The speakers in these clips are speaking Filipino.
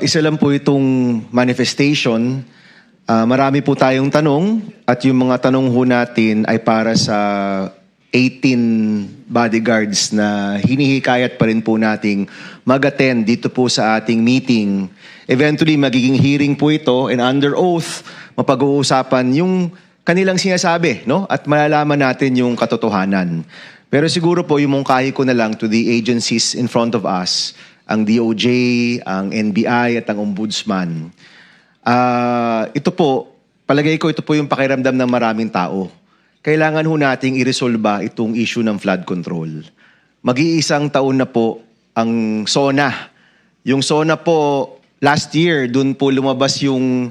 Isa lang po itong manifestation. Marami po tayong tanong at yung mga tanong ho natin ay para sa 18 bodyguards na hinihikayat pa rin po nating mag-attend dito po sa ating meeting. Eventually, magiging hearing po ito and under oath, mapag-uusapan yung kanilang sinasabi, no? At malalaman natin yung katotohanan. Pero siguro po, yung mungkahi ko na lang to the agencies in front of us, ang DOJ, ang NBI at ang Ombudsman. Ito po, palagay ko ito po yung pakiramdam ng maraming tao. Kailangan ho nating iresolba itong issue ng flood control. Mag-iisang taon na po ang SONA. Yung SONA po, last year, dun po lumabas yung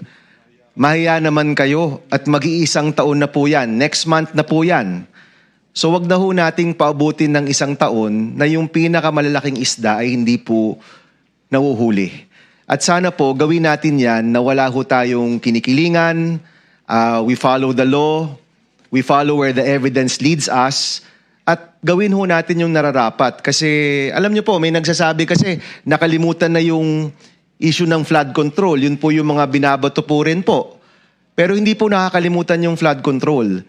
mahiya naman kayo at mag-iisang taon na po yan. Next month na po yan. So wag na ho nating paubutin ng isang taon na yung pinakamalalaking isda ay hindi po nahuhuli. At sana po gawin natin yan na wala ho tayong kinikilingan, we follow the law, we follow where the evidence leads us, at gawin ho natin yung nararapat. Kasi alam nyo po, may nagsasabi kasi nakalimutan na yung issue ng flood control. Yun po yung mga binabato po rin po. Pero hindi po nakakalimutan yung flood control.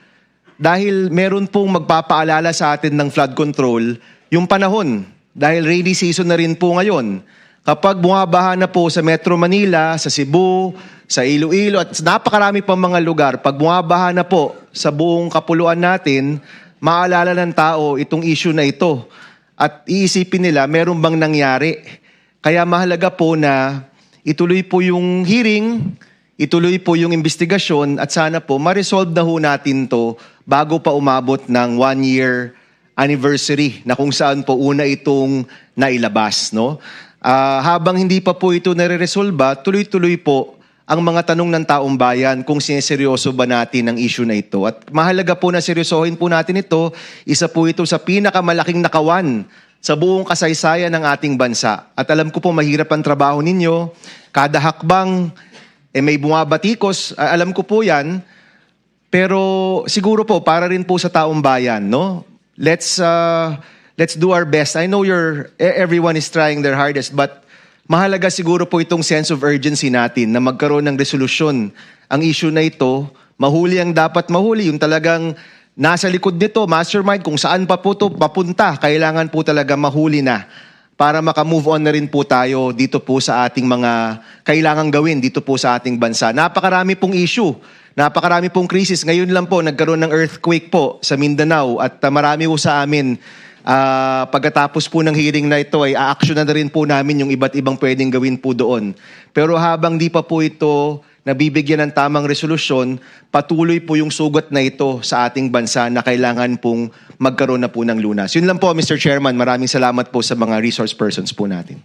Dahil meron pong magpapaalala sa atin ng flood control, yung panahon. Dahil rainy season na rin po ngayon. Kapag bumabaha na po sa Metro Manila, sa Cebu, sa Iloilo, at napakarami pang mga lugar, pag bumabaha na po sa buong kapuluan natin, maalala ng tao itong issue na ito. At iisipin nila, meron bang nangyari? Kaya mahalaga po na ituloy po yung hearing, ituloy po yung investigasyon, at sana po ma-resolve na ho natin to bago pa umabot ng 1-year anniversary na kung saan po una itong nailabas. No? Habang hindi pa po ito nare-resolba, tuloy-tuloy po ang mga tanong ng taong bayan kung sineseryoso ba natin ang issue na ito. At mahalaga po na seryosohin po natin ito. Isa po ito sa pinakamalaking nakawan sa buong kasaysayan ng ating bansa. At alam ko po mahirap ang trabaho ninyo. Kada hakbang may bumabatikos, alam ko po yan. Pero siguro po, para rin po sa taong bayan, no? Let's do our best. I know everyone is trying their hardest, but mahalaga siguro po itong sense of urgency natin na magkaroon ng resolusyon. Ang issue na ito, mahuli ang dapat mahuli. Yung talagang nasa likod nito, mastermind, kung saan pa po ito papunta, kailangan po talaga mahuli na para maka-move on na rin po tayo dito po sa ating mga kailangang gawin dito po sa ating bansa. Napakarami pong issue. Napakarami pong krisis. Ngayon lang po, nagkaroon ng earthquake po sa Mindanao at marami po sa amin, pagkatapos po ng hearing na ito ay a-action na rin po namin yung iba't ibang pwedeng gawin po doon. Pero habang di pa po ito nabibigyan ng tamang resolusyon, patuloy po yung sugat na ito sa ating bansa na kailangan pong magkaroon na po ng lunas. Yun lang po, Mr. Chairman. Maraming salamat po sa mga resource persons po natin.